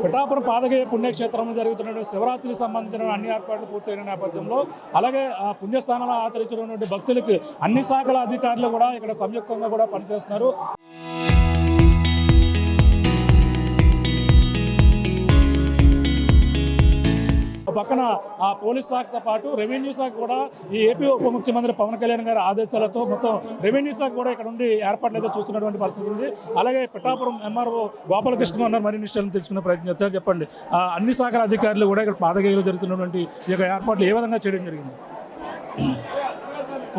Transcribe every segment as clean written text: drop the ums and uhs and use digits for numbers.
పిఠాపురం పాదగయ పుణ్యక్షేత్రంలో జరుగుతున్నటువంటి శివరాత్రికి సంబంధించిన అన్ని ఏర్పాట్లు పూర్తయిన నేపథ్యంలో అలాగే ఆ పుణ్యస్థానంలో ఆచరించినటువంటి భక్తులకి అన్ని శాఖల అధికారులు కూడా ఇక్కడ సంయుక్తంగా కూడా పనిచేస్తున్నారు. పక్కన ఆ పోలీస్ శాఖతో పాటు రెవెన్యూ శాఖ కూడా ఈ ఏపీ ఉప ముఖ్యమంత్రి పవన్ కళ్యాణ్ గారి ఆదేశాలతో మొత్తం రెవెన్యూ శాఖ కూడా ఇక్కడ ఉండి ఏర్పాట్లు అయితే చూస్తున్నటువంటి పరిస్థితి ఉంది. అలాగే పిఠాపురం ఎంఆర్ఓ గోపాలకృష్ణ ఉన్నారు, మరిన్ని విషయాలను తెలుసుకునే ప్రయత్నం చేస్తారు. చెప్పండి, అన్ని శాఖల అధికారులు కూడా ఇక్కడ పాదగయలో జరుగుతున్నటువంటి ఈ యొక్క ఏర్పాట్లు ఏ విధంగా చేయడం జరిగింది?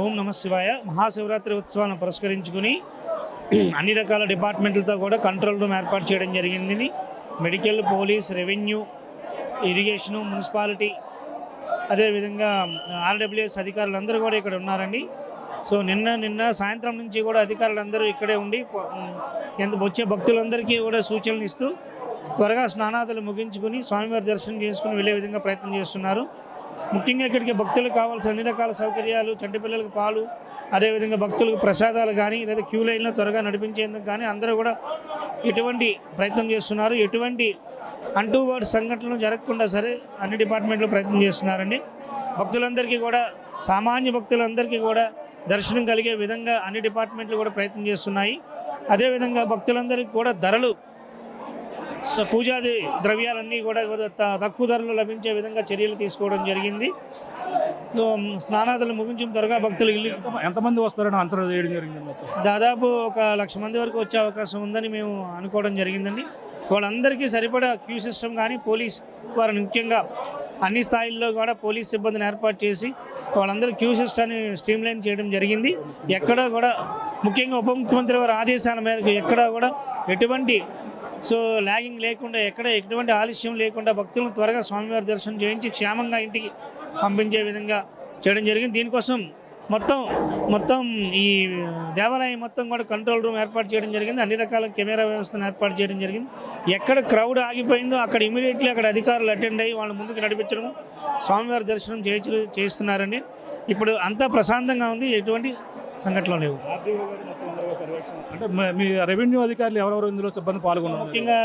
ఓం నమ శివాయ. మహాశివరాత్రి ఉత్సవాలను పురస్కరించుకుని అన్ని రకాల డిపార్ట్మెంట్లతో కూడా కంట్రోల్ రూమ్ ఏర్పాటు చేయడం జరిగింది. Medical, police, revenue, irrigation, municipality, అదేవిధంగా ఆర్డబ్ల్యూఎస్ అధికారులందరూ కూడా ఇక్కడ ఉన్నారండి. సో నిన్న సాయంత్రం నుంచి కూడా అధికారులందరూ ఇక్కడే ఉండి వచ్చే భక్తులందరికీ కూడా సూచనలు ఇస్తూ త్వరగా స్నానాదులు ముగించుకుని స్వామివారి దర్శనం చేసుకుని వెళ్ళే విధంగా ప్రయత్నం చేస్తున్నారు. ముఖ్యంగా ఇక్కడికి భక్తులకు కావాల్సిన అన్ని రకాల సౌకర్యాలు, చంటి పిల్లలకు పాలు, అదేవిధంగా భక్తులకు ప్రసాదాలు కానీ లేదా క్యూ లైన్లో త్వరగా నడిపించేందుకు కానీ అందరూ కూడా ఎటువంటి ప్రయత్నం చేస్తున్నారు. ఎటువంటి అంటూవర్డ్ సంఘటనలు జరగకుండా సరే అన్ని డిపార్ట్మెంట్లు ప్రయత్నం చేస్తున్నారండి. భక్తులందరికీ కూడా, సామాన్య భక్తులందరికీ కూడా దర్శనం కలిగే విధంగా అన్ని డిపార్ట్మెంట్లు కూడా ప్రయత్నం చేస్తున్నాయి. అదేవిధంగా భక్తులందరికీ కూడా ధరలు, పూజాది ద్రవ్యాలన్నీ కూడా తక్కువ ధరలు లభించే విధంగా చర్యలు తీసుకోవడం జరిగింది. స్నానాదులు ముగించిన త్వరగా భక్తులు ఎంతమంది వస్తారని అంచనా వేయడం జరిగింది? దాదాపు 1,00,000 మంది వరకు వచ్చే అవకాశం ఉందని మేము అనుకోవడం జరిగిందండి. వాళ్ళందరికీ సరిపడా క్యూ సిస్టమ్ కానీ పోలీస్ వారిని ముఖ్యంగా అన్ని స్థాయిల్లో కూడా పోలీస్ సిబ్బందిని ఏర్పాటు చేసి వాళ్ళందరూ క్యూ సిస్టాన్ని స్ట్రీమ్లైన్ చేయడం జరిగింది. ఎక్కడా కూడా ముఖ్యంగా ఉప ముఖ్యమంత్రి వారి ఆదేశాల మేరకు ఎక్కడా కూడా ఎటువంటి ల్యాగింగ్ లేకుండా, ఎటువంటి ఆలస్యం లేకుండా భక్తులను త్వరగా స్వామివారి దర్శనం చేయించి క్షేమంగా ఇంటికి పంపించే విధంగా చేయడం జరిగింది. దీనికోసం మొత్తం ఈ దేవాలయం మొత్తం కూడా కంట్రోల్ రూమ్ ఏర్పాటు చేయడం జరిగింది. అన్ని రకాల కెమెరా వ్యవస్థను ఏర్పాటు చేయడం జరిగింది. ఎక్కడ క్రౌడ్ ఆగిపోయిందో అక్కడ ఇమీడియట్లీ అక్కడ అధికారులు అటెండ్ అయ్యి వాళ్ళ ముందుకు నడిపించడం, స్వామివారి దర్శనం చేస్తున్నారండి. ఇప్పుడు అంతా ప్రశాంతంగా ఉంది, ఎటువంటి సంఘటనలు లేవు. అంటే మీ రెవెన్యూ అధికారులు ఎవరెవరు ఇందులో సిబ్బంది పాల్గొన్నారు? ముఖ్యంగా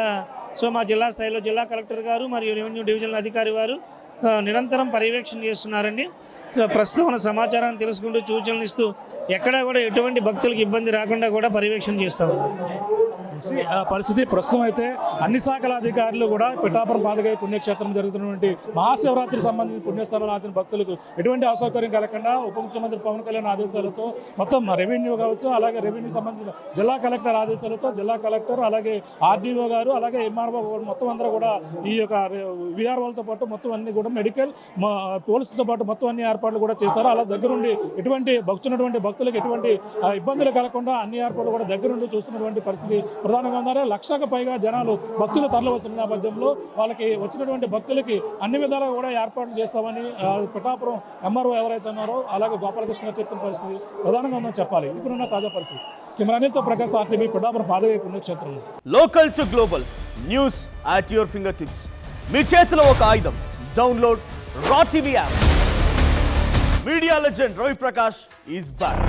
మా జిల్లా స్థాయిలో జిల్లా కలెక్టర్ గారు మరియు రెవెన్యూ డివిజనల్ అధికారి వారు నిరంతరం పర్యవేక్షణ చేస్తున్నారండి. ప్రస్తుతం ఉన్న సమాచారాన్ని తెలుసుకుంటూ సూచనలు ఇస్తూ ఎక్కడా కూడా ఎటువంటి భక్తులకు ఇబ్బంది రాకుండా కూడా పర్యవేక్షణ చేస్తూ ఉన్నారు. పరిస్థితి ప్రస్తుతం అయితే అన్ని శాఖల అధికారులు కూడా పిఠాపురం పాదగయ పుణ్యక్షేత్రం జరుగుతున్నటువంటి మహాశివరాత్రికి సంబంధించిన పుణ్యస్థానాలు ఆచిన భక్తులకు ఎటువంటి అసౌకర్యం కలగకుండా ఉప ముఖ్యమంత్రి పవన్ కళ్యాణ్ ఆదేశాలతో మొత్తం రెవెన్యూ కావచ్చు, అలాగే రెవెన్యూ సంబంధించిన జిల్లా కలెక్టర్ ఆదేశాలతో జిల్లా కలెక్టర్, అలాగే ఆర్డీఓ గారు, అలాగే ఎంఆర్ఓ మొత్తం అందరూ కూడా ఈ యొక్క విఆర్ఓలతో పాటు మొత్తం అన్ని కూడా మెడికల్, పోలీసులతో పాటు మొత్తం అన్ని ఏర్పాట్లు కూడా చేశారు. అలా దగ్గరుండి ఎటువంటి వచ్చినటువంటి భక్తులకు ఎటువంటి ఇబ్బందులు కలగకుండా అన్ని ఏర్పాట్లు కూడా దగ్గరుండి చూస్తున్నటువంటి పరిస్థితి ప్రధానంగా ఉన్నారు. 1,00,000కు పైగా జనాలు భక్తులు తరలివస్తున్న నేపథ్యంలో వాళ్ళకి వచ్చినటువంటి భక్తులకి అన్ని విధాలుగా కూడా ఏర్పాట్లు చేస్తామని పిఠాపురం ఎంఆర్ఓ ఎవరైతే ఉన్నారో అలాగే గోపాలకృష్ణ గారు చెప్తున్న పరిస్థితి ప్రధానంగా ఉందని చెప్పాలి. ఇప్పుడున్న తాజా పరిస్థితి. కెమెరాతో ప్రకాశ్, ఆర్టీవీ, పిఠాపురం పాదగయ పుణ్యక్షేత్రం. Local to global news at your fingertips. మీ చేతిలో ఒక ఆయుధం. Download Raw TV app. Media legend Ravi Prakash is back.